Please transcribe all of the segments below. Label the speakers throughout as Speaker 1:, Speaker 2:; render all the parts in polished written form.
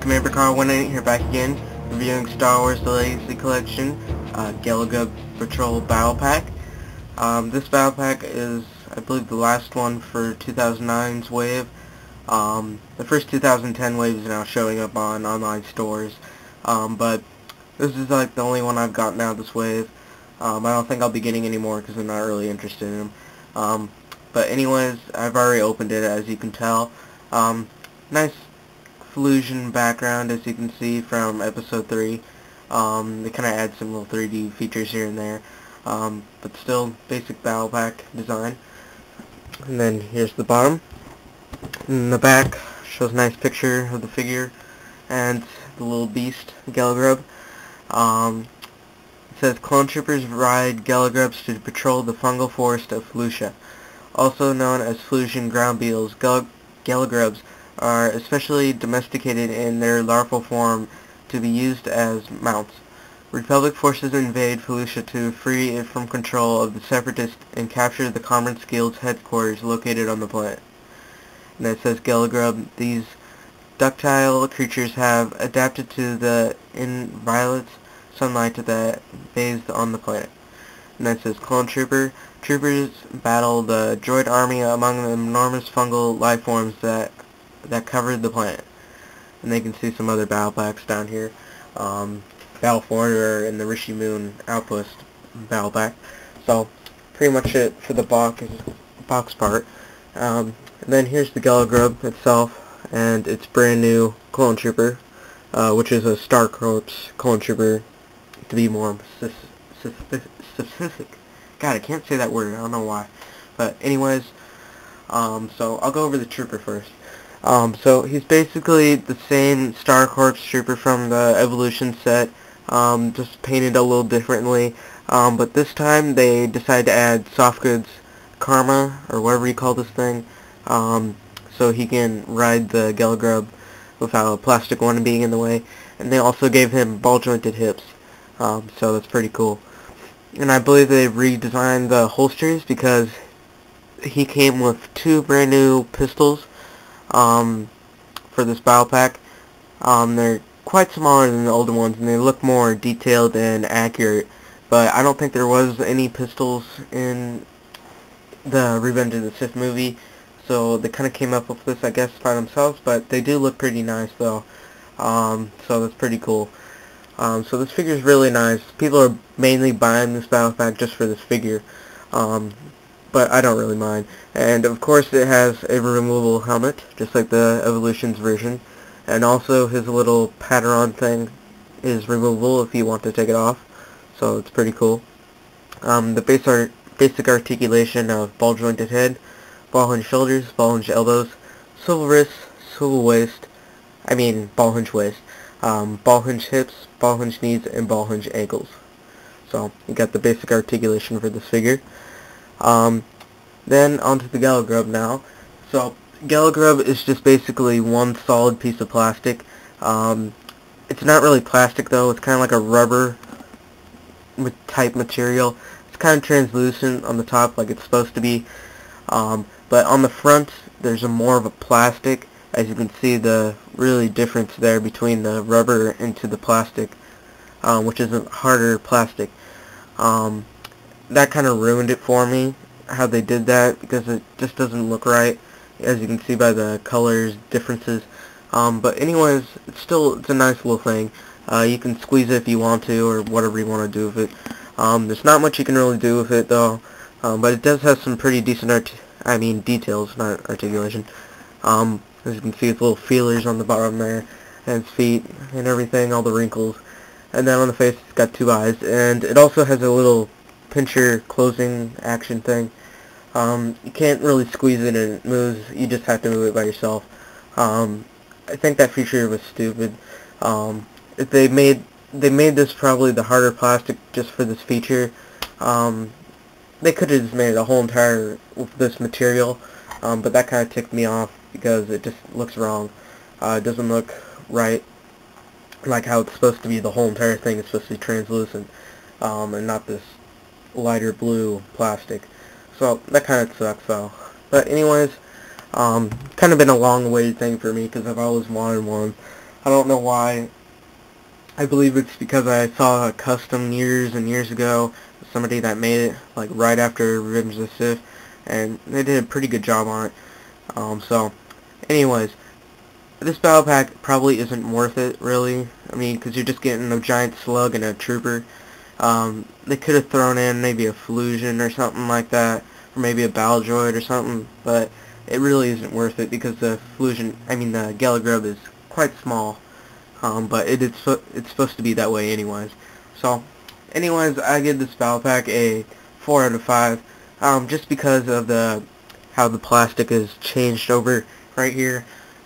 Speaker 1: Commander Car 18 here back again, reviewing Star Wars The Legacy Collection, Gelagrub Patrol Battle Pack. This Battle Pack is, I believe, the last one for 2009's wave. The first 2010 wave is now showing up on online stores, but this is like the only one I've gotten out of this wave. I don't think I'll be getting any more because I'm not really interested in them. But anyways, I've already opened it, as you can tell. Nice Fusion background, as you can see from episode 3. They kind of add some little 3D features here and there, but still basic battle pack design. And then here's the bottom. In the back shows a nice picture of the figure and the little beast, Gelagrub. It says, clone troopers ride Gelagrubs to patrol the fungal forest of Felucia. Also known as Fusion ground beetles, Gelagrubs are especially domesticated in their larval form to be used as mounts. Republic forces invade Felucia to free it from control of the Separatists and capture the Commerce Guild's headquarters located on the planet. And it says Gelagrub, these ductile creatures have adapted to the inviolate sunlight that bathes on the planet. And then it says Clone Trooper. Troopers battle the droid army among the enormous fungal life forms that covered the planet. And they can see some other battle packs down here. Battle for Order and the Rishi Moon Outpost battle pack. So pretty much it for the box part. And then here's the Gelagrub itself and its brand new Clone Trooper, which is a Star Corps Clone Trooper, to be more specific. God, I can't say that word. I don't know why. But anyways, so I'll go over the Trooper first. So he's basically the same Star Corps Trooper from the Evolution set, just painted a little differently. But this time they decided to add soft goods karma, or whatever you call this thing, so he can ride the Gelagrub without a plastic one being in the way. And they also gave him ball-jointed hips, so that's pretty cool. And I believe they redesigned the holsters because he came with 2 brand new pistols for this battle pack. They're quite smaller than the older ones, and they look more detailed and accurate, but I don't think there was any pistols in the Revenge of the Sith movie, so they kind of came up with this, I guess, by themselves, but they do look pretty nice, though, so that's pretty cool. So this figure is really nice. People are mainly buying this battle pack just for this figure, but I don't really mind. And of course it has a removable helmet, just like the Evolution's version, and also his little pattern thing is removable if you want to take it off, so it's pretty cool. The basic articulation of ball-jointed head, ball-hinge shoulders, ball-hinge elbows, swivel wrists, swivel waist, ball-hinge waist, ball-hinge hips, ball-hinge knees, and ball-hinge ankles. So you got the basic articulation for this figure. Then onto the Gelagrub now. So Gelagrub is just basically one solid piece of plastic. It's not really plastic though, it's kind of like a rubber type material. It's kind of translucent on the top like it's supposed to be, but on the front there's more of a plastic. As you can see, the really difference there between the rubber into the plastic, which is a harder plastic. That kind of ruined it for me, how they did that, because it just doesn't look right, as you can see by the colors differences. But anyways, it's a nice little thing. You can squeeze it if you want to, or whatever you want to do with it. There's not much you can really do with it though, but it does have some pretty decent details, not articulation. As you can see, it's little feelers on the bottom there, and its feet, and everything, all the wrinkles. And then on the face, it's got 2 eyes, and it also has a little pincher closing action thing. You can't really squeeze it and it moves, you just have to move it by yourself. I think that feature was stupid. If they made this probably the harder plastic just for this feature, they could have just made it a whole entire with this material, but that kind of ticked me off because it just looks wrong. It doesn't look right, like how it's supposed to be. The whole entire thing is supposed to be translucent, and not this lighter blue plastic. So that kind of sucks though. But anyways, kind of been a long-awaited thing for me because I've always wanted one. I don't know why. I believe it's because I saw a custom years and years ago, somebody that made it like right after Revenge of the Sith, and they did a pretty good job on it. So, anyways, this battle pack probably isn't worth it, really. I mean, because you're just getting a giant slug and a trooper. They could have thrown in maybe a Fusion or something like that, or maybe a battle droid or something, but it really isn't worth it because the the Gelagrub is quite small. But it's supposed to be that way anyways. So, anyways, I give this battle pack a 4 out of 5, just because of how the plastic is changed over right here,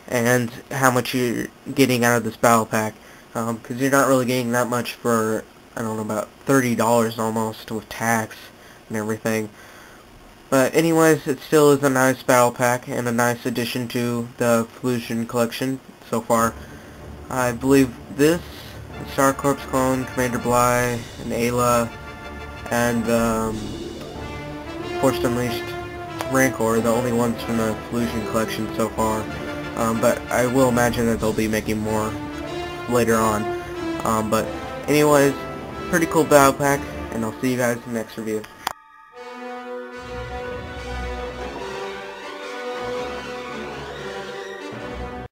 Speaker 1: and how much you're getting out of this battle pack, because you're not really getting that much for, I don't know, about $30 almost with tax and everything. But anyways, it still is a nice battle pack and a nice addition to the Fusion collection so far. I believe this, the Star Corps clone, Commander Bly, and Ayla, and Force Unleashed Rancor are the only ones from the Fusion collection so far. But I will imagine that they'll be making more later on. But anyways, pretty cool battle pack, and I'll see you guys in the next review.